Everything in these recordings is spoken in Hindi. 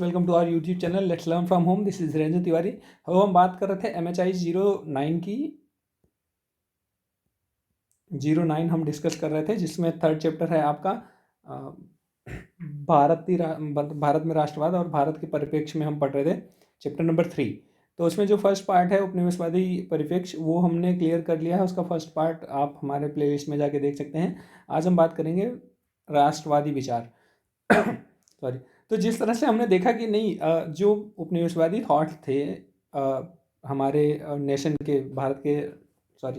Welcome to our YouTube channel let's learn from home. This is Ranjan Tiwari. हम बात कर रहे थे MHI 09 की 09 हम डिस्कस कर रहे थे, जिसमें थर्ड चैप्टर है आपका अ, भारत में राष्ट्रवाद और भारत के परिप्रेक्ष्य में हम पढ़ रहे थे चैप्टर नंबर 3। तो उसमें जो फर्स्ट पार्ट है उपनिवेशवादी परिप्रेक्ष्य वो हमने क्लियर कर लिया है। उसका फर्स्ट पार्ट आप हमारे प्लेलिस्ट में जाके देख सकते हैं। आज हम बात करेंगे राष्ट्रवादी विचार। सॉरी। तो जिस तरह से हमने देखा कि नहीं, जो उपनिवेशवादी थॉट थे हमारे नेशन के भारत के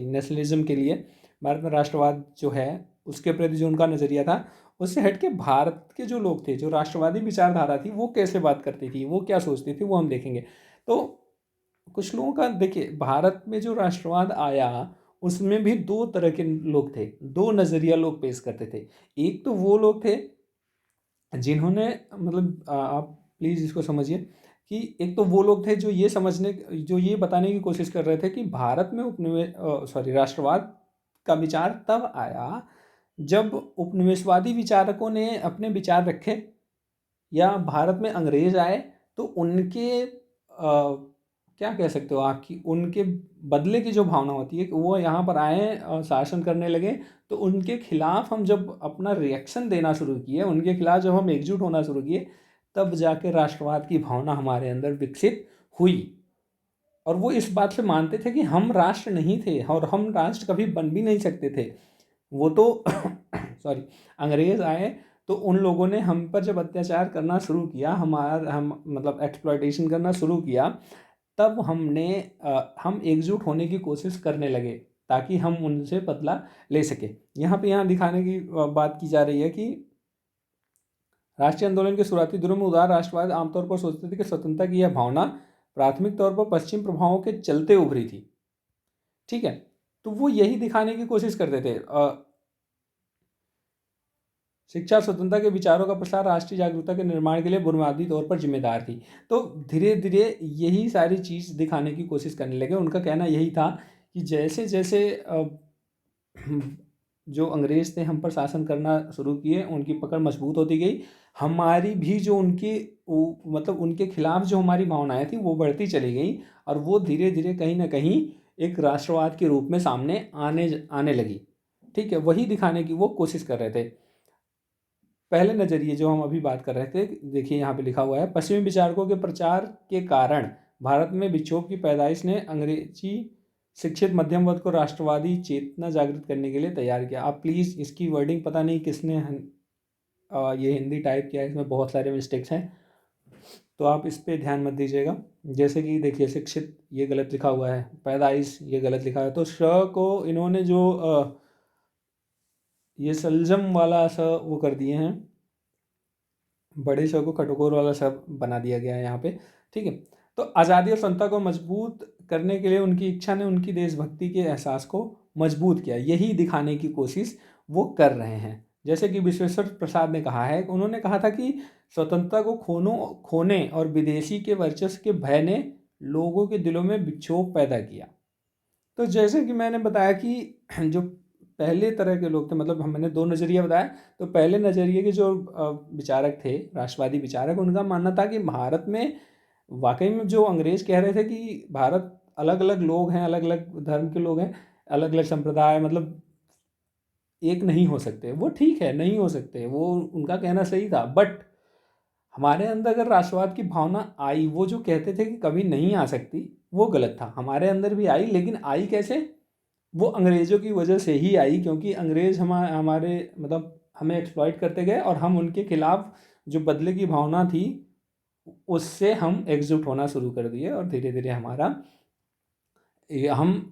नेशनलिज्म के लिए, भारत में राष्ट्रवाद जो है उसके प्रति जो उनका नज़रिया था, उससे हट के भारत के जो लोग थे, जो राष्ट्रवादी विचारधारा थी, वो कैसे बात करती थी, वो क्या सोचती थी, वो हम देखेंगे। तो कुछ लोगों का देखिए, भारत में जो राष्ट्रवाद आया उसमें भी दो तरह के लोग थे, दो नज़रिया लोग पेश करते थे। एक तो वो लोग थे जिन्होंने मतलब आप प्लीज़ इसको समझिए कि एक तो वो लोग थे जो ये बताने की कोशिश कर रहे थे कि भारत में राष्ट्रवाद का विचार तब आया जब उपनिवेशवादी विचारकों ने अपने विचार रखे, या भारत में अंग्रेज आए तो उनके क्या कह सकते हो आप कि उनके बदले की जो भावना होती है कि वो यहाँ पर आए शासन करने लगे, तो उनके खिलाफ हम जब अपना रिएक्शन देना शुरू किए, उनके खिलाफ जब हम एकजुट होना शुरू किए, तब जाके राष्ट्रवाद की भावना हमारे अंदर विकसित हुई। और वो इस बात से मानते थे कि हम राष्ट्र नहीं थे और हम राष्ट्र कभी बन भी नहीं सकते थे। वो तो अंग्रेज आए तो उन लोगों ने हम पर जब अत्याचार करना शुरू किया, हम मतलब एक्सप्लॉयटेशन करना शुरू किया, तब हम एकजुट होने की कोशिश करने लगे ताकि हम उनसे बदला ले सके। यहाँ दिखाने की बात की जा रही है कि राष्ट्रीय आंदोलन के शुरुआती दिनों में उदार राष्ट्रवाद आमतौर पर सोचते थे कि स्वतंत्रता की यह भावना प्राथमिक तौर पर पश्चिम प्रभावों के चलते उभरी थी। ठीक है, तो वो यही दिखाने की कोशिश करते थे। शिक्षा स्वतंत्रता के विचारों का प्रसार राष्ट्रीय जागरूकता के निर्माण के लिए बुनियादी तौर पर जिम्मेदार थी। तो धीरे धीरे यही सारी चीज़ दिखाने की कोशिश करने लगे। उनका कहना यही था कि जैसे जैसे जो अंग्रेज थे हम पर शासन करना शुरू किए, उनकी पकड़ मजबूत होती गई, हमारी भी जो मतलब उनके खिलाफ जो हमारी भावनाएं थी वो बढ़ती चली गई, और वो धीरे धीरे कहीं ना कहीं एक राष्ट्रवाद के रूप में सामने आने लगी। ठीक है, वही दिखाने की वो कोशिश कर रहे थे। पहले नज़रिए जो हम अभी बात कर रहे थे, देखिए यहाँ पे लिखा हुआ है, पश्चिमी विचारकों के प्रचार के कारण भारत में विक्षोभ की पैदाइश ने अंग्रेजी शिक्षित मध्यम वर्ग को राष्ट्रवादी चेतना जागृत करने के लिए तैयार किया। आप प्लीज़ इसकी वर्डिंग पता नहीं किसने ये हिंदी टाइप किया है, इसमें बहुत सारे मिस्टेक्स हैं, तो आप इस पर ध्यान मत दीजिएगा। जैसे कि देखिए, शिक्षित ये गलत लिखा हुआ है, पैदाइश ये गलत लिखा है, तो श को इन्होंने जो ये सलजम वाला स वो कर दिए हैं, बड़े श को खटोकोर वाला स बना दिया गया है यहाँ पे। ठीक है, तो आज़ादी और स्वतंत्रता को मजबूत करने के लिए उनकी इच्छा ने उनकी देशभक्ति के एहसास को मजबूत किया, यही दिखाने की कोशिश वो कर रहे हैं। जैसे कि विश्वेश्वर प्रसाद ने कहा है, उन्होंने कहा था कि स्वतंत्रता को खोने और विदेशी के वर्चस्व के भय ने लोगों के दिलों में विक्षोभ पैदा किया। तो जैसे कि मैंने बताया कि जो पहले तरह के लोग थे, मतलब मैंने दो नज़रिया बताया, तो पहले नज़रिए के जो विचारक थे, राष्ट्रवादी विचारक, उनका मानना था कि भारत में वाकई में जो अंग्रेज कह रहे थे कि भारत अलग अलग लोग हैं, अलग अलग धर्म के लोग हैं, अलग अलग संप्रदाय, मतलब एक नहीं हो सकते, वो ठीक है, नहीं हो सकते, वो उनका कहना सही था। बट हमारे अंदर अगर राष्ट्रवाद की भावना आई, वो जो कहते थे कि कभी नहीं आ सकती, वो गलत था। हमारे अंदर भी आई, लेकिन आई कैसे? वो अंग्रेज़ों की वजह से ही आई, क्योंकि अंग्रेज़ हमारे मतलब हमें एक्सप्लॉइट करते गए, और हम उनके खिलाफ जो बदले की भावना थी उससे हम एकजुट होना शुरू कर दिए, और धीरे धीरे हम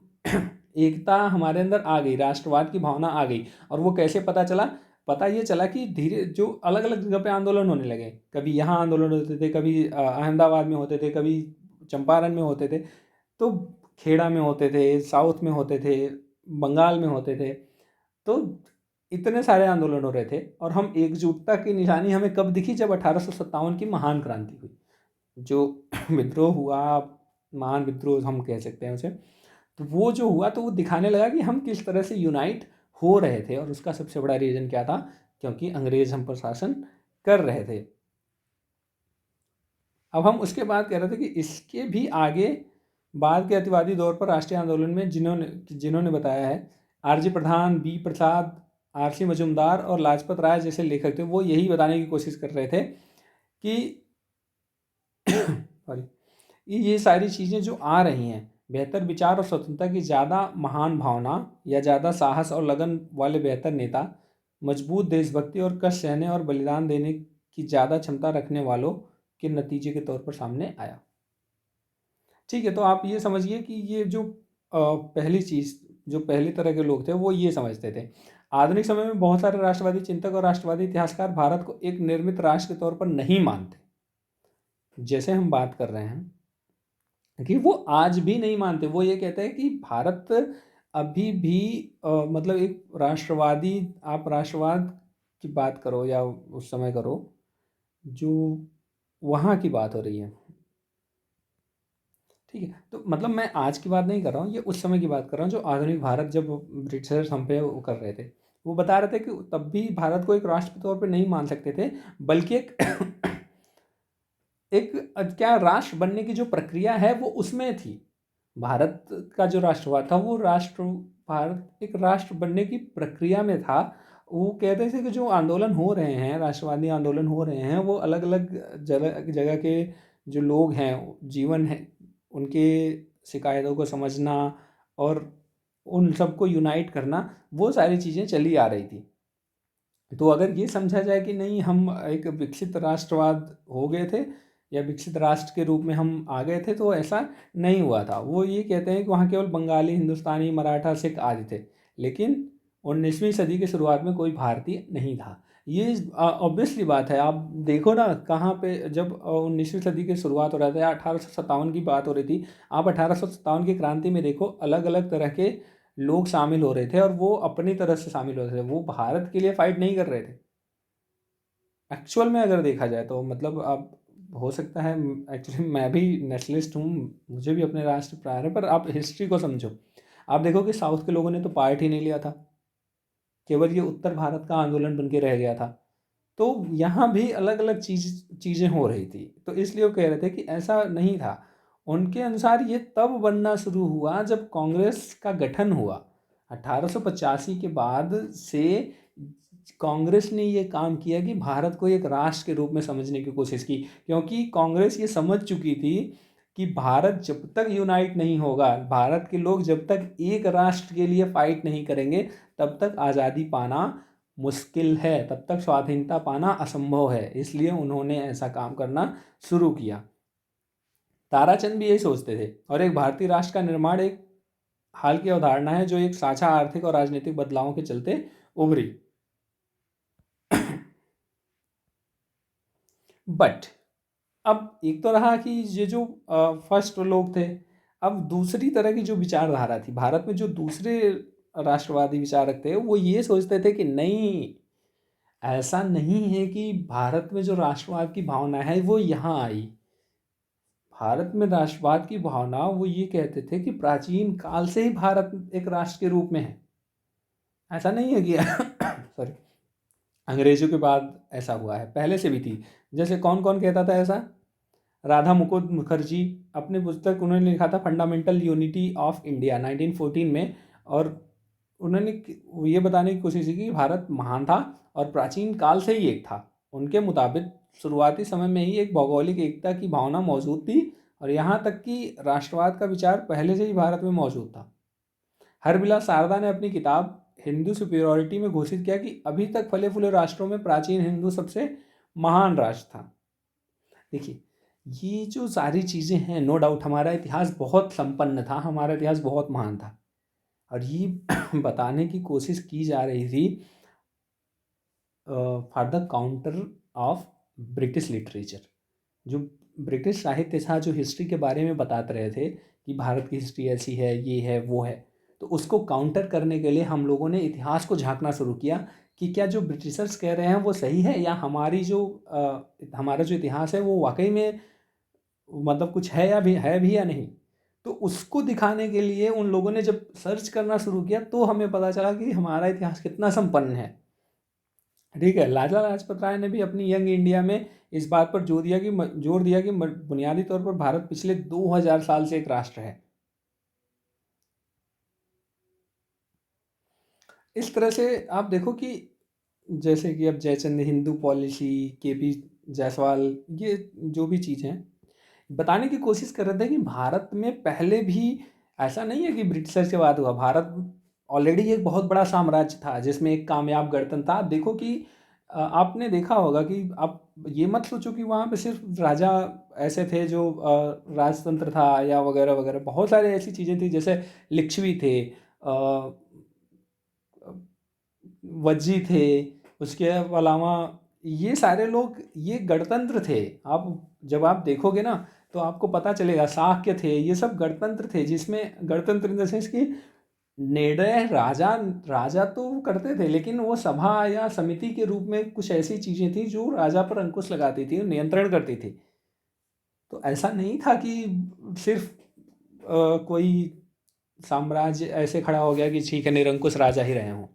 एकता हमारे अंदर आ गई, राष्ट्रवाद की भावना आ गई। और वो कैसे पता चला? पता ये चला कि धीरे जो अलग अलग जगह पे आंदोलन होने लगे, कभी यहाँ आंदोलन होते थे, कभी अहमदाबाद में होते थे, कभी चंपारण में होते थे, तो खेड़ा में होते थे, साउथ में होते थे, बंगाल में होते थे। तो इतने सारे आंदोलन हो रहे थे, और हम एकजुटता की निशानी हमें कब दिखी? जब 1857 की महान क्रांति हुई, जो विद्रोह हुआ, महान विद्रोह हम कह सकते हैं उसे। तो वो जो हुआ, तो वो दिखाने लगा कि हम किस तरह से यूनाइट हो रहे थे, और उसका सबसे बड़ा रीज़न क्या था? क्योंकि अंग्रेज हम पर शासन कर रहे थे। अब हम उसके बाद कह रहे थे कि इसके भी आगे बाद के अतिवादी दौर पर राष्ट्रीय आंदोलन में जिन्होंने बताया है, आरजी प्रधान, बी प्रसाद, आरसी मजूमदार और लाजपत राय जैसे लेखक थे, वो यही बताने की कोशिश कर रहे थे कि सॉरी, ये सारी चीज़ें जो आ रही हैं, बेहतर विचार और स्वतंत्रता की ज़्यादा महान भावना या ज़्यादा साहस और लगन वाले बेहतर नेता, मजबूत देशभक्ति और कष्ट सहने और बलिदान देने की ज़्यादा क्षमता रखने वालों के नतीजे के तौर पर सामने आया। ठीक है, तो आप ये समझिए कि ये जो पहली चीज़, जो पहली तरह के लोग थे वो ये समझते थे। आधुनिक समय में बहुत सारे राष्ट्रवादी चिंतक और राष्ट्रवादी इतिहासकार भारत को एक निर्मित राष्ट्र के तौर पर नहीं मानते। जैसे हम बात कर रहे हैं कि वो आज भी नहीं मानते, वो ये कहते हैं कि भारत अभी भी मतलब एक राष्ट्रवादी, आप राष्ट्रवाद की बात करो या उस समय करो जो वहाँ की बात हो रही है, ठीक है। तो मतलब मैं आज की बात नहीं कर रहा हूँ, ये उस समय की बात कर रहा हूँ जो आधुनिक भारत, जब ब्रिटिशर्स हम पे वो कर रहे थे, वो बता रहे थे कि तब भी भारत को एक राष्ट्र के तौर पे नहीं मान सकते थे, बल्कि एक एक क्या राष्ट्र बनने की जो प्रक्रिया है वो उसमें थी। भारत का जो राष्ट्रवाद था वो भारत एक राष्ट्र बनने की प्रक्रिया में था। वो कहते थे कि जो आंदोलन हो रहे हैं, राष्ट्रवादी आंदोलन हो रहे हैं, वो अलग अलग जगह जगह के जो लोग हैं, जीवन है, उनके शिकायतों को समझना और उन सबको यूनाइट करना, वो सारी चीज़ें चली आ रही थी। तो अगर ये समझा जाए कि नहीं, हम एक विकसित राष्ट्रवाद हो गए थे या विकसित राष्ट्र के रूप में हम आ गए थे, तो ऐसा नहीं हुआ था। वो ये कहते हैं कि वहाँ केवल बंगाली, हिंदुस्तानी, मराठा, सिख आदि थे, लेकिन 19वीं सदी के शुरुआत में कोई भारतीय नहीं था। ये ऑब्वियसली बात है। आप देखो ना, कहाँ पे जब 19वीं सदी की शुरुआत हो रहा था, 1857 की बात हो रही थी, आप 1857 की क्रांति में देखो, अलग अलग तरह के लोग शामिल हो रहे थे और वो अपनी तरह से शामिल हो रहे थे, वो भारत के लिए फाइट नहीं कर रहे थे एक्चुअल में, अगर देखा जाए तो। मतलब आप, हो सकता है एक्चुअली मैं भी नेशनलिस्ट हूँ, मुझे भी अपने राष्ट्र प्यार है, पर आप हिस्ट्री को समझो। आप देखो कि साउथ के लोगों ने तो पार्ट ही नहीं लिया था, केवल ये उत्तर भारत का आंदोलन बन के रह गया था। तो यहाँ भी अलग अलग चीज़ें हो रही थी, तो इसलिए वो कह रहे थे कि ऐसा नहीं था। उनके अनुसार ये तब बनना शुरू हुआ जब कांग्रेस का गठन हुआ। 1885 के बाद से कांग्रेस ने ये काम किया कि भारत को एक राष्ट्र के रूप में समझने की कोशिश की, क्योंकि कांग्रेस ये समझ चुकी थी कि भारत जब तक यूनाइट नहीं होगा, भारत के लोग जब तक एक राष्ट्र के लिए फाइट नहीं करेंगे, तब तक आज़ादी पाना मुश्किल है, तब तक स्वाधीनता पाना असंभव है। इसलिए उन्होंने ऐसा काम करना शुरू किया। ताराचंद भी यही सोचते थे, और एक भारतीय राष्ट्र का निर्माण एक हाल की अवधारणा है जो एक साझा आर्थिक और राजनीतिक बदलावों के चलते उभरी। बट अब एक तो रहा कि ये जो फर्स्ट लोग थे, अब दूसरी तरह की जो विचारधारा थी भारत में, जो दूसरे राष्ट्रवादी विचारक थे, वो ये सोचते थे कि नहीं, ऐसा नहीं है कि भारत में जो राष्ट्रवाद की भावना है वो यहाँ आई। भारत में राष्ट्रवाद की भावना, वो ये कहते थे कि प्राचीन काल से ही भारत एक राष्ट्र के रूप में है। ऐसा नहीं है कि सॉरी, अंग्रेजों के बाद ऐसा हुआ है, पहले से भी थी। जैसे कौन कौन कहता था ऐसा? राधा मुकुंद मुखर्जी, अपने पुस्तक उन्होंने लिखा था फंडामेंटल यूनिटी ऑफ इंडिया 1914 में, और उन्होंने ये बताने की कोशिश की कि भारत महान था और प्राचीन काल से ही एक था। उनके मुताबिक शुरुआती समय में ही एक भौगोलिक एकता की भावना मौजूद थी, और यहाँ तक कि राष्ट्रवाद का विचार पहले से ही भारत में मौजूद था। हरबिलास शारदा ने अपनी किताब हिंदू सुपीरियॉरिटी में घोषित किया कि अभी तक फले फूले राष्ट्रों में प्राचीन हिंदू सबसे महान राष्ट्र था। देखिए, ये जो सारी चीज़ें हैं, नो डाउट हमारा इतिहास बहुत संपन्न था, हमारा इतिहास बहुत महान था, और ये बताने की कोशिश की जा रही थी for the counter of British literature. जो ब्रिटिश साहित्य था, जो हिस्ट्री के बारे में बताते रहे थे कि भारत की हिस्ट्री ऐसी है, ये है, वो है, तो उसको काउंटर करने के लिए हम लोगों ने इतिहास को झांकना शुरू किया कि क्या जो ब्रिटिशर्स कह रहे हैं वो सही है, या हमारा जो इतिहास है वो वाकई में मतलब कुछ है या नहीं। तो उसको दिखाने के लिए उन लोगों ने जब सर्च करना शुरू किया, तो हमें पता चला कि हमारा इतिहास कितना संपन्न है। ठीक है, लाला लाजपत राय ने भी अपनी यंग इंडिया में इस बात पर जोर दिया कि बुनियादी तौर पर भारत पिछले 2000 साल से एक राष्ट्र है। इस तरह से आप देखो कि जैसे कि अब जयचंद हिंदू पॉलिसी, केपी जायसवाल, ये जो भी चीज़ हैं बताने की कोशिश कर रहे थे कि भारत में पहले भी ऐसा नहीं है कि ब्रिटिशर्स के बाद हुआ। भारत ऑलरेडी एक बहुत बड़ा साम्राज्य था जिसमें एक कामयाब गणतंत्र था। आप देखो कि आपने देखा होगा कि आप ये मत सोचो कि वहाँ पे सिर्फ राजा ऐसे थे जो राजतंत्र था या वगैरह वगैरह, बहुत सारे ऐसी चीज़ें थी जैसे लिच्छवी थे, वज्जी थे, उसके अलावा ये सारे लोग ये गणतंत्र थे। आप जब आप देखोगे ना तो आपको पता चलेगा, शाक्य थे, ये सब गणतंत्र थे जिसमें गणतंत्र इन द सेंस कि निर्णय राजा राजा तो करते थे लेकिन वो सभा या समिति के रूप में कुछ ऐसी चीज़ें थी जो राजा पर अंकुश लगाती थी, नियंत्रण करती थी। तो ऐसा नहीं था कि सिर्फ कोई साम्राज्य ऐसे खड़ा हो गया कि ठीक है निरंकुश राजा ही रहे हों।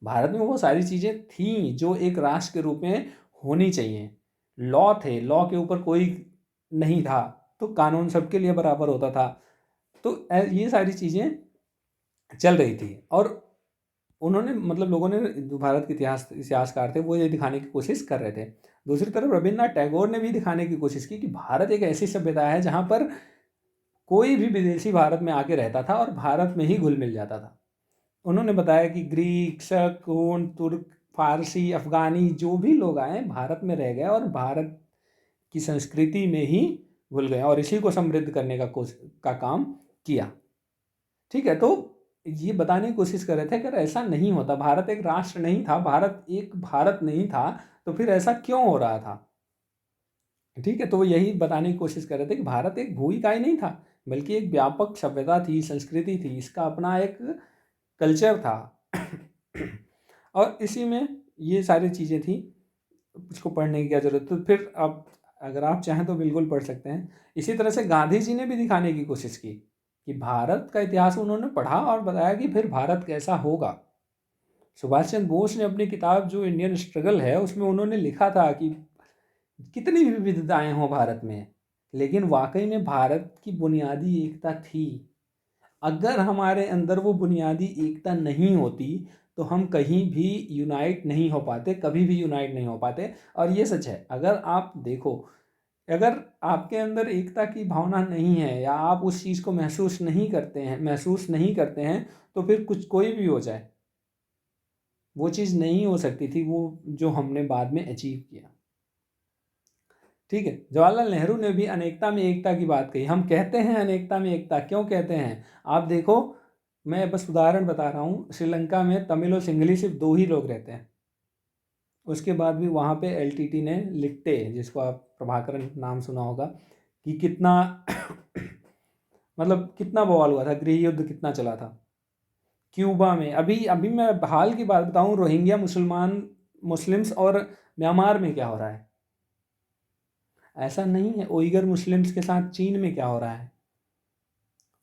भारत में वो सारी चीज़ें थीं जो एक राष्ट्र के रूप में होनी चाहिए। लॉ थे, लॉ के ऊपर कोई नहीं था तो कानून सबके लिए बराबर होता था। तो ये सारी चीज़ें चल रही थी और उन्होंने मतलब लोगों ने, जो भारत के इतिहासकार थे वो ये दिखाने की कोशिश कर रहे थे। दूसरी तरफ रविन्द्रनाथ टैगोर ने भी दिखाने की कोशिश की कि भारत एक ऐसी सभ्यता है जहाँ पर कोई भी विदेशी भारत में आके रहता था और भारत में ही घुल मिल जाता था। उन्होंने बताया कि ग्रीक, शक, हूण, तुर्क, फारसी, अफगानी जो भी लोग आए भारत में रह गए और भारत की संस्कृति में ही घुल गए और इसी को समृद्ध करने का काम किया। ठीक है, तो ये बताने की कोशिश कर रहे थे अगर ऐसा नहीं होता, भारत एक राष्ट्र नहीं था, भारत एक भारत नहीं था, तो फिर ऐसा क्यों हो रहा था। ठीक है, तो वो यही बताने की कोशिश कर रहे थे कि भारत एक भू इकाई नहीं था बल्कि एक व्यापक सभ्यता थी, संस्कृति थी, इसका अपना एक कल्चर था। और इसी में ये सारी चीज़ें थी, इसको पढ़ने की क्या ज़रूरत। तो फिर आप अगर आप चाहें तो बिल्कुल पढ़ सकते हैं। इसी तरह से गांधी जी ने भी दिखाने की कोशिश की कि भारत का इतिहास उन्होंने पढ़ा और बताया कि फिर भारत कैसा होगा। सुभाष चंद्र बोस ने अपनी किताब जो इंडियन स्ट्रगल है उसमें उन्होंने लिखा था कि कितनी भी विविधताएं हों भारत में, लेकिन वाकई में भारत की बुनियादी एकता थी। अगर हमारे अंदर वो बुनियादी एकता नहीं होती तो हम कहीं भी यूनाइट नहीं हो पाते, कभी भी यूनाइट नहीं हो पाते। और ये सच है, अगर आप देखो, अगर आपके अंदर एकता की भावना नहीं है या आप उस चीज़ को महसूस नहीं करते हैं तो फिर कुछ कोई भी हो जाए वो चीज़ नहीं हो सकती थी, वो जो हमने बाद में अचीव किया। ठीक है, जवाहरलाल नेहरू ने भी अनेकता में एकता की बात कही। हम कहते हैं अनेकता में एकता, क्यों कहते हैं आप देखो, मैं बस उदाहरण बता रहा हूँ। श्रीलंका में तमिल और सिंघली सिर्फ 2 ही लोग रहते हैं, उसके बाद भी वहाँ पे एलटीटी ने लिट्टे, जिसको आप प्रभाकरन नाम सुना होगा, कि कितना मतलब कितना बवाल हुआ था, गृह युद्ध कितना चला था। क्यूबा में अभी अभी मैं हाल की बात बताऊँ, रोहिंग्या मुस्लिम्स और म्यांमार में क्या हो रहा है। ऐसा नहीं है, उइगर मुस्लिम्स के साथ चीन में क्या हो रहा है।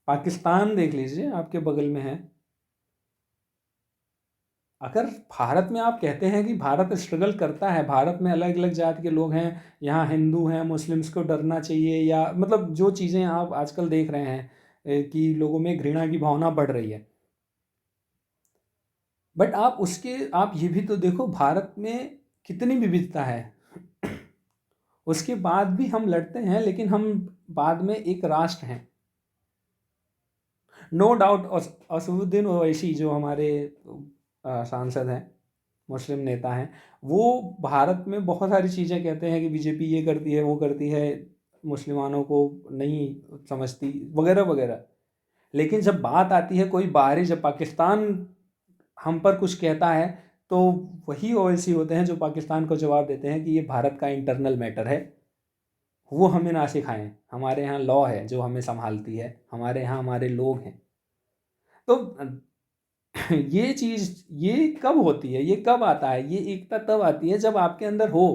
पाकिस्तान देख लीजिए, आपके बगल में है। अगर भारत में आप कहते हैं कि भारत स्ट्रगल करता है, भारत में अलग अलग जाति के लोग हैं, यहाँ हिंदू हैं, मुस्लिम्स को डरना चाहिए, या मतलब जो चीज़ें आप आजकल देख रहे हैं कि लोगों में घृणा की भावना बढ़ रही है, बट आप ये भी तो देखो भारत में कितनी विविधता है। उसके बाद भी हम लड़ते हैं, लेकिन हम बाद में एक राष्ट्र हैं। नो डाउट असदुद्दीन ओवैसी जो हमारे सांसद हैं, मुस्लिम नेता हैं, वो भारत में बहुत सारी चीज़ें कहते हैं कि बीजेपी ये करती है, वो करती है, मुसलमानों को नहीं समझती वगैरह वगैरह। लेकिन जब बात आती है कोई बाहरी, जब पाकिस्तान हम पर कुछ कहता है तो वही ओवैसी होते हैं जो पाकिस्तान को जवाब देते हैं कि ये भारत का इंटरनल मैटर है, वो हमें ना सिखाएं, हमारे यहाँ लॉ है जो हमें संभालती है, हमारे यहाँ हमारे लोग हैं। तो ये चीज़ ये कब होती है, ये कब आता है, ये एकता तब आती है जब आपके अंदर हो।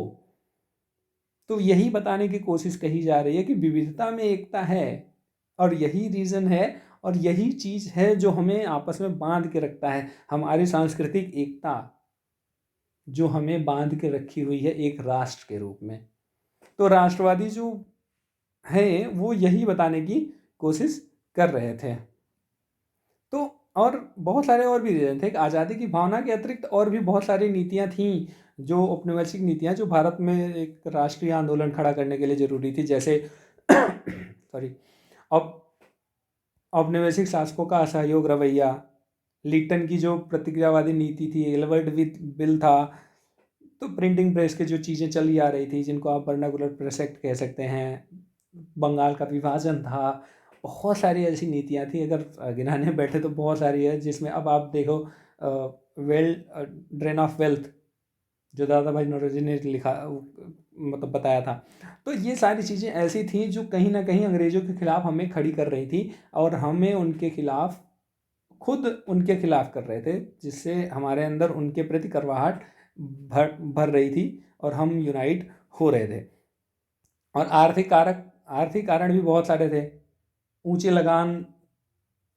तो यही बताने की कोशिश कही जा रही है कि विविधता में एकता है, और यही रीज़न है और यही चीज़ है जो हमें आपस में बांध के रखता है, हमारी सांस्कृतिक एकता जो हमें बांध के रखी हुई है एक राष्ट्र के रूप में। तो राष्ट्रवादी जो है वो यही बताने की कोशिश कर रहे थे। तो और बहुत सारे और भी रीजन थे। आज़ादी की भावना के अतिरिक्त और भी बहुत सारी नीतियां थीं, जो औपनिवेशिक नीतियां जो भारत में एक राष्ट्रीय आंदोलन खड़ा करने के लिए ज़रूरी थी, जैसे सॉरी औप औपनिवेशिक शासकों का असहयोग रवैया, लिट्टन की जो प्रतिक्रियावादी नीति थी, एल्बर्ट विथ बिल था, तो प्रिंटिंग प्रेस के जो चीज़ें चली आ रही थी जिनको आप वर्नाकुलर प्रेस एक्ट कह सकते हैं, बंगाल का विभाजन था, बहुत सारी ऐसी नीतियाँ थी। अगर गिनाने बैठे तो बहुत सारी है, जिसमें अब आप देखो ड्रेन ऑफ वेल्थ जो दादा भाई नौरोजी ने लिखा मतलब बताया था। तो ये सारी चीज़ें ऐसी थी जो कहीं ना कहीं अंग्रेज़ों के खिलाफ हमें खड़ी कर रही थी और हमें उनके खिलाफ खुद उनके खिलाफ कर रहे थे, जिससे हमारे अंदर उनके प्रति करवाहट भर रही थी और हम यूनाइट हो रहे थे। और आर्थिक कारण भी बहुत सारे थे। ऊंचे लगान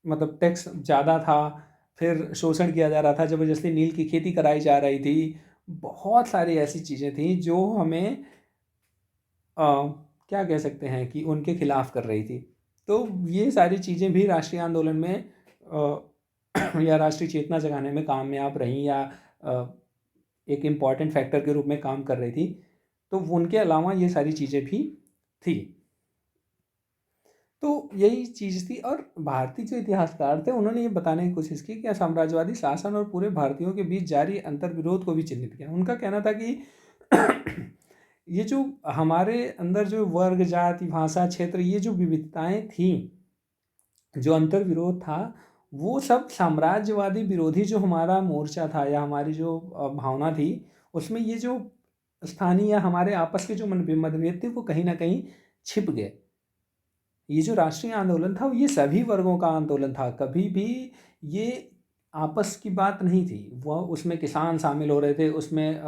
मतलब टैक्स ज़्यादा था, फिर शोषण किया जा रहा था, ज़बरदस्ती नील की खेती कराई जा रही थी, बहुत सारी ऐसी चीज़ें थी जो हमें क्या कह सकते हैं कि उनके खिलाफ कर रही थी। तो ये सारी चीज़ें भी राष्ट्रीय आंदोलन में या राष्ट्रीय चेतना जगाने में कामयाब रहीं, या एक इम्पॉर्टेंट फैक्टर के रूप में काम कर रही थी। तो उनके अलावा ये सारी चीज़ें भी थी। तो यही चीज़ थी। और भारतीय जो इतिहासकार थे उन्होंने ये बताने की कोशिश की कि साम्राज्यवादी शासन और पूरे भारतीयों के बीच जारी अंतर्विरोध को भी चिन्हित किया। उनका कहना था कि ये जो हमारे अंदर जो वर्ग, जाति, भाषा, क्षेत्र, ये जो विविधताएं थी, जो अंतर्विरोध था, वो सब साम्राज्यवादी विरोधी जो हमारा मोर्चा था या हमारी जो भावना थी, उसमें ये जो स्थानीय या हमारे आपस के जो मतभेद थे वो कहीं ना कहीं छिप गए। ये जो राष्ट्रीय आंदोलन था ये सभी वर्गों का आंदोलन था, कभी भी ये आपस की बात नहीं थी। वह उसमें किसान शामिल हो रहे थे, उसमें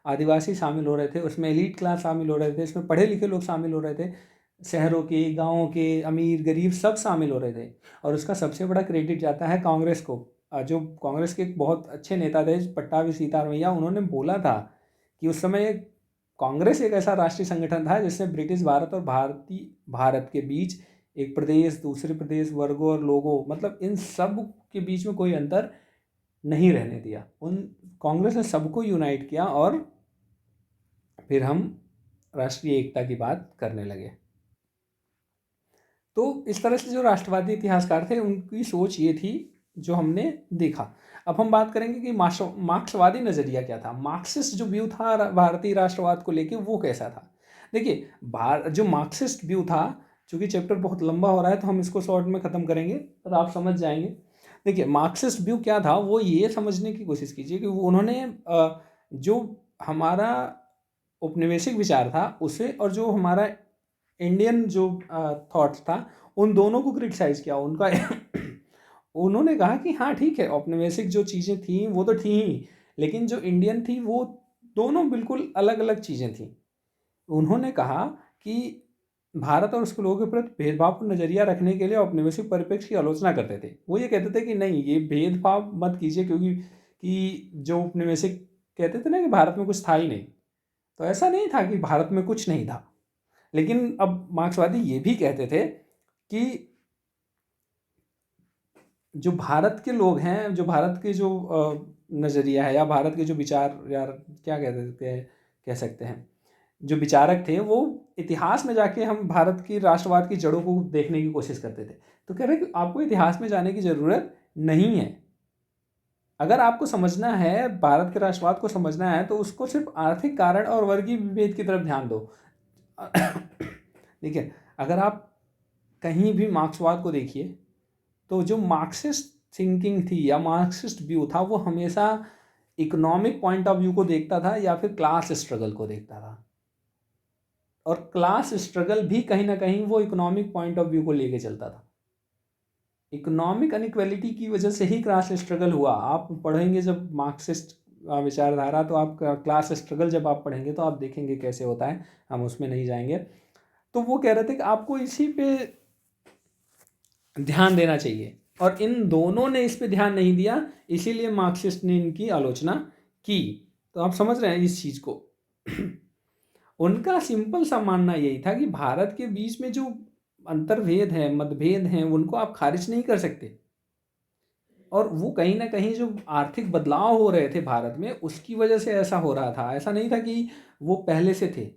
आदिवासी शामिल हो रहे थे, उसमें एलीट क्लास शामिल हो रहे थे, इसमें पढ़े लिखे लोग शामिल हो रहे थे, शहरों के, गाँवों के, अमीर गरीब सब शामिल हो रहे थे। और उसका सबसे बड़ा क्रेडिट जाता है कांग्रेस को। जो कांग्रेस के एक बहुत अच्छे नेता थे पट्टाभी सीतारमैया, उन्होंने बोला था कि उस समय कांग्रेस एक ऐसा राष्ट्रीय संगठन था जिसने ब्रिटिश भारत और भारत के बीच एक प्रदेश, दूसरे प्रदेश, वर्गों और लोगों, मतलब इन सब के बीच में कोई अंतर नहीं रहने दिया। उन कांग्रेस ने सबको यूनाइट किया और फिर हम राष्ट्रीय एकता की बात करने लगे। तो इस तरह से जो राष्ट्रवादी इतिहासकार थे उनकी सोच ये थी जो हमने देखा। अब हम बात करेंगे कि मार्क्सवादी नज़रिया क्या था। मार्क्सिस्ट जो व्यू था भारतीय राष्ट्रवाद को लेके वो कैसा था। देखिए जो मार्क्सिस्ट व्यू था, चूँकि चैप्टर बहुत लंबा हो रहा है तो हम इसको शॉर्ट में ख़त्म करेंगे और आप समझ जाएंगे। देखिए मार्क्सिस्ट व्यू क्या था, वो ये समझने की कोशिश कीजिए कि उन्होंने जो हमारा औपनिवेशिक विचार था उसे और जो हमारा इंडियन जो थॉट्स था उन दोनों को क्रिटिसाइज़ किया। उनका उन्होंने कहा कि हाँ ठीक है, औपनिवेशिक जो चीज़ें थी वो तो थी ही, लेकिन जो इंडियन थी वो दोनों बिल्कुल अलग अलग चीज़ें थी। उन्होंने कहा कि भारत और उसके लोगों के प्रति भेदभाव पर नज़रिया रखने के लिए औपनिवेशिक परिप्रेक्ष्य की आलोचना करते थे। वो ये कहते थे कि नहीं, ये भेदभाव मत कीजिए, क्योंकि कि जो औपनिवेशिक कहते थे ना कि भारत में कुछ था ही नहीं, तो ऐसा नहीं था कि भारत में कुछ नहीं था। लेकिन अब मार्क्सवादी ये भी कहते थे कि जो भारत के लोग हैं, जो भारत के जो नज़रिया है या भारत के जो विचार, या क्या कह सकते हैं, जो विचारक थे, वो इतिहास में जाके हम भारत की राष्ट्रवाद की जड़ों को देखने की कोशिश करते थे। तो कह रहे कि आपको इतिहास में जाने की ज़रूरत नहीं है। अगर आपको समझना है, भारत के राष्ट्रवाद को समझना है, तो उसको सिर्फ आर्थिक कारण और वर्गीय विभेद की तरफ ध्यान दो। देखिए अगर आप कहीं भी मार्क्सवाद को देखिए तो जो मार्क्सिस्ट थिंकिंग थी या मार्क्सिस्ट व्यू था वो हमेशा इकोनॉमिक पॉइंट ऑफ व्यू को देखता था या फिर क्लास स्ट्रगल को देखता था। और क्लास स्ट्रगल भी कहीं ना कहीं वो इकोनॉमिक पॉइंट ऑफ व्यू को लेके चलता था। इकोनॉमिक अनइक्वालिटी की वजह से ही क्लास स्ट्रगल हुआ। आप पढ़ेंगे जब मार्क्सिस्ट विचारधारा, तो आप क्लास स्ट्रगल जब आप पढ़ेंगे तो आप देखेंगे कैसे होता है, हम उसमें नहीं जाएंगे। तो वो कह रहे थे कि आपको इसी पे ध्यान देना चाहिए, और इन दोनों ने इस पे ध्यान नहीं दिया, इसीलिए मार्क्सिस्ट ने इनकी आलोचना की। तो आप समझ रहे हैं इस चीज़ को। उनका सिंपल सा मानना यही था कि भारत के बीच में जो अंतर्भेद है, मतभेद हैं, उनको आप खारिज नहीं कर सकते। और वो कहीं ना कहीं जो आर्थिक बदलाव हो रहे थे भारत में, उसकी वजह से ऐसा हो रहा था। ऐसा नहीं था कि वो पहले से थे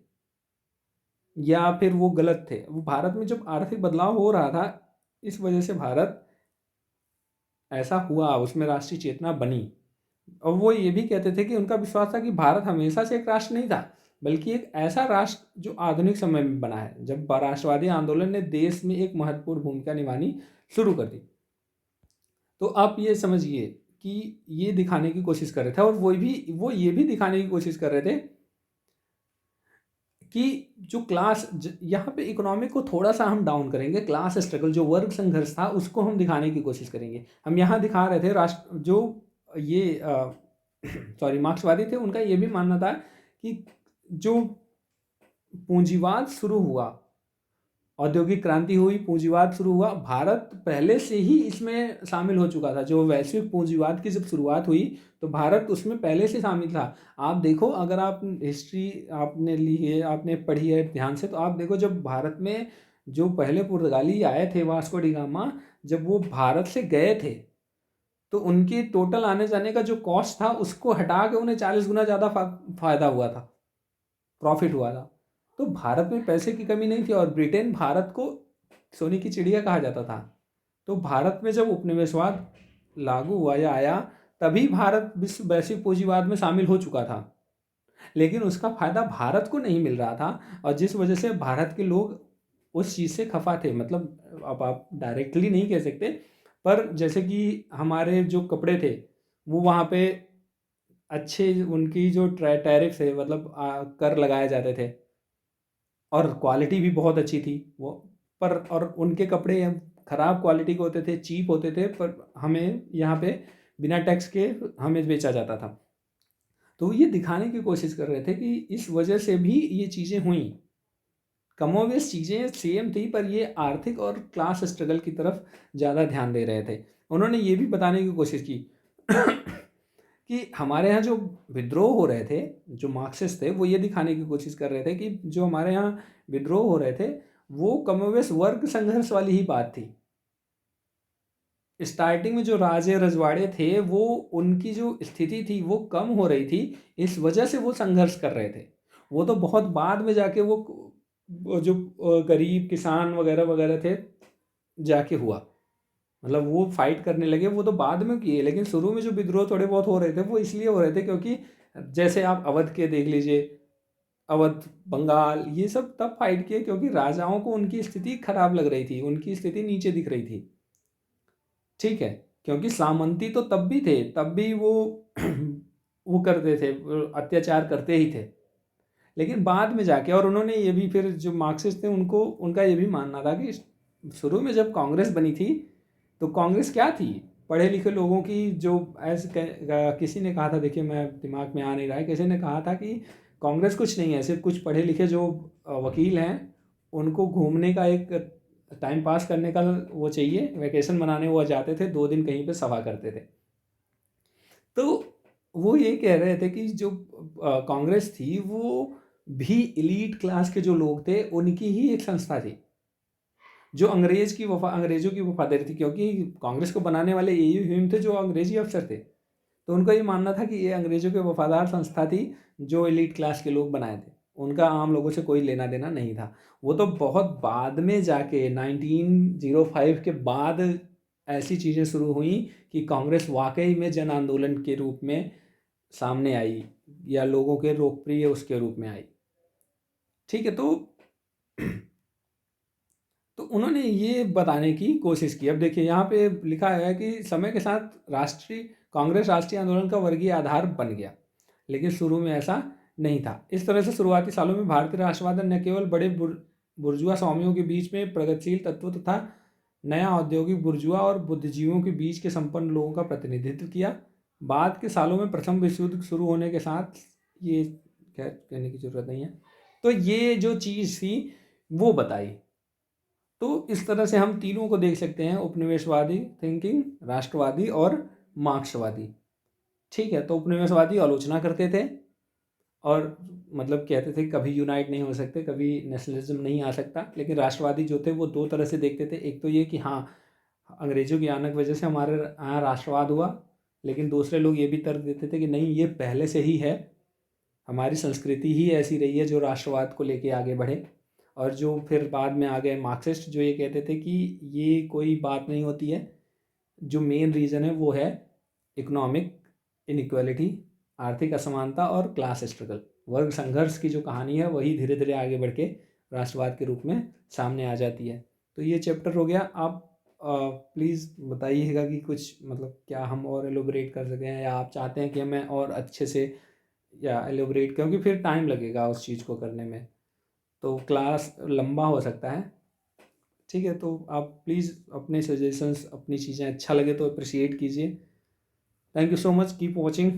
या फिर वो गलत थे। वो भारत में जब आर्थिक बदलाव हो रहा था, इस वजह से भारत ऐसा हुआ, उसमें राष्ट्रीय चेतना बनी। और वो ये भी कहते थे कि उनका विश्वास था कि भारत हमेशा से एक राष्ट्र नहीं था, बल्कि एक ऐसा राष्ट्र जो आधुनिक समय में बना है, जब राष्ट्रवादी आंदोलन ने देश में एक महत्वपूर्ण भूमिका निभानी शुरू कर दी। तो आप ये समझिए कि ये दिखाने की कोशिश कर रहे थे, और वो ये भी दिखाने की कोशिश कर रहे थे कि जो यहाँ पे इकोनॉमिक को थोड़ा सा हम डाउन करेंगे, क्लास स्ट्रगल जो वर्ग संघर्ष था उसको हम दिखाने की कोशिश करेंगे। हम यहाँ दिखा रहे थे राष्ट्र जो ये सॉरी मार्क्सवादी थे, उनका ये भी मानना था कि जो पूंजीवाद शुरू हुआ, औद्योगिक क्रांति हुई, पूंजीवाद शुरू हुआ, भारत पहले से ही इसमें शामिल हो चुका था। जो वैश्विक पूंजीवाद की जब शुरुआत हुई तो भारत उसमें पहले से शामिल था। आप देखो, अगर आप हिस्ट्री आपने ली है, आपने पढ़ी है ध्यान से, तो आप देखो जब भारत में जो पहले पुर्तगाली आए थे, वास्को डी गामा, जब वो भारत से गए थे तो उनकी टोटल आने जाने का जो कॉस्ट था उसको हटा के उन्हें 40 गुना ज़्यादा फायदा हुआ था, प्रॉफिट हुआ था। तो भारत में पैसे की कमी नहीं थी, और ब्रिटेन भारत को सोने की चिड़िया कहा जाता था। तो भारत में जब उपनिवेशवाद लागू हुआ या आया, तभी भारत विश्व वैश्विक पूंजीवाद में शामिल हो चुका था, लेकिन उसका फायदा भारत को नहीं मिल रहा था। और जिस वजह से भारत के लोग उस चीज़ से खफा थे, मतलब अब आप डायरेक्टली नहीं कह सकते, पर जैसे कि हमारे जो कपड़े थे वो वहाँ पे अच्छे, उनकी जो टैरिफ है, मतलब कर लगाए जाते थे, और क्वालिटी भी बहुत अच्छी थी वो। पर और उनके कपड़े ख़राब क्वालिटी के होते थे, चीप होते थे, पर हमें यहाँ पे बिना टैक्स के हमें बेचा जाता था। तो ये दिखाने की कोशिश कर रहे थे कि इस वजह से भी ये चीज़ें हुई। कमोवेश चीज़ें सेम थी, पर ये आर्थिक और क्लास स्ट्रगल की तरफ ज़्यादा ध्यान दे रहे थे। उन्होंने ये भी बताने की कोशिश की कि हमारे यहाँ जो विद्रोह हो रहे थे, जो मार्क्सिस्ट थे, वो ये दिखाने की कोशिश कर रहे थे कि जो हमारे यहाँ विद्रोह हो रहे थे वो कमोवेश वर्ग संघर्ष वाली ही बात थी। स्टार्टिंग में जो राजे रजवाड़े थे, वो उनकी जो स्थिति थी वो कम हो रही थी, इस वजह से वो संघर्ष कर रहे थे। वो तो बहुत बाद में जाके वो जो गरीब किसान वगैरह वगैरह थे जाके हुआ, मतलब वो फाइट करने लगे, वो तो बाद में किए। लेकिन शुरू में जो विद्रोह थोड़े बहुत हो रहे थे वो इसलिए हो रहे थे क्योंकि जैसे आप अवध के देख लीजिए, अवध, बंगाल, ये सब तब फाइट किए क्योंकि राजाओं को उनकी स्थिति खराब लग रही थी, उनकी स्थिति नीचे दिख रही थी। ठीक है, क्योंकि सामंती तो तब भी थे, तब भी वो वो करते थे, अत्याचार करते ही थे। लेकिन बाद में जाके, और उन्होंने ये भी, फिर जो मार्क्सिस्ट थे उनको उनका ये भी मानना था कि शुरू में जब कांग्रेस बनी थी तो कांग्रेस क्या थी, पढ़े लिखे लोगों की जो किसी ने कहा था, देखिए मैं दिमाग में आ नहीं रहा है, किसी ने कहा था कि कांग्रेस कुछ नहीं है, सिर्फ कुछ पढ़े लिखे जो वकील हैं उनको घूमने का, एक टाइम पास करने का वो चाहिए, वैकेशन मनाने वो जाते थे, 2 दिन कहीं पे सभा करते थे। तो वो ये कह रहे थे कि जो कांग्रेस थी वो भी इलीट क्लास के जो लोग थे उनकी ही एक संस्था थी, जो अंग्रेजों की वफादारी थी, क्योंकि कांग्रेस को बनाने वाले यही हुम थे जो अंग्रेजी अफसर थे। तो उनका ये मानना था कि ये अंग्रेजों के वफादार संस्था थी जो एलीट क्लास के लोग बनाए थे, उनका आम लोगों से कोई लेना देना नहीं था। वो तो बहुत बाद में जाके 1905 के बाद ऐसी चीज़ें शुरू हुई कि कांग्रेस वाकई में जन आंदोलन के रूप में सामने आई, या लोगों के लोकप्रिय उसके रूप में आई। ठीक है, तो उन्होंने ये बताने की कोशिश की। अब देखिए यहाँ पे लिखा है कि समय के साथ कांग्रेस राष्ट्रीय आंदोलन का वर्गीय आधार बन गया, लेकिन शुरू में ऐसा नहीं था। इस तरह से शुरुआती सालों में भारतीय राष्ट्रवाद ने न केवल बड़े बुर्जुआ स्वामियों के बीच में प्रगतिशील तत्व तथा नया औद्योगिक बुर्जुआ और बुद्धिजीवियों के बीच के संपन्न लोगों का प्रतिनिधित्व किया। बाद के सालों में प्रथम विश्व युद्ध शुरू होने के साथ, ये खैर कहने की जरूरत नहीं है, तो ये जो चीज़ थी वो बताई। तो इस तरह से हम तीनों को देख सकते हैं, उपनिवेशवादी थिंकिंग, राष्ट्रवादी और मार्क्सवादी। ठीक है, तो उपनिवेशवादी आलोचना करते थे और मतलब कहते थे कभी यूनाइट नहीं हो सकते, कभी नेशनलिज्म नहीं आ सकता। लेकिन राष्ट्रवादी जो थे वो दो तरह से देखते थे, एक तो ये कि हाँ अंग्रेज़ों की आने की वजह से हमारे यहाँ राष्ट्रवाद हुआ, लेकिन दूसरे लोग ये भी तर्क देते थे कि नहीं ये पहले से ही है, हमारी संस्कृति ही ऐसी रही है जो राष्ट्रवाद को लेके आगे बढ़े। और जो फिर बाद में आ गए मार्क्सिस्ट, जो ये कहते थे कि ये कोई बात नहीं होती है, जो मेन रीज़न है वो है इकोनॉमिक इनइक्वालिटी, आर्थिक असमानता और क्लास स्ट्रगल, वर्ग संघर्ष की जो कहानी है वही धीरे धीरे आगे बढ़ के राष्ट्रवाद के रूप में सामने आ जाती है। तो ये चैप्टर हो गया। आप प्लीज़ बताइएगा कि कुछ मतलब क्या हम और एलोबरेट कर सकें, या आप चाहते हैं कि मैं और अच्छे से या एलोबरेट, क्योंकि फिर टाइम लगेगा उस चीज़ को करने में, तो क्लास लंबा हो सकता है। ठीक है, तो आप प्लीज़ अपने सजेशंस, अपनी चीज़ें अच्छा लगे तो अप्रिशिएट कीजिए। Thank you so much, keep watching.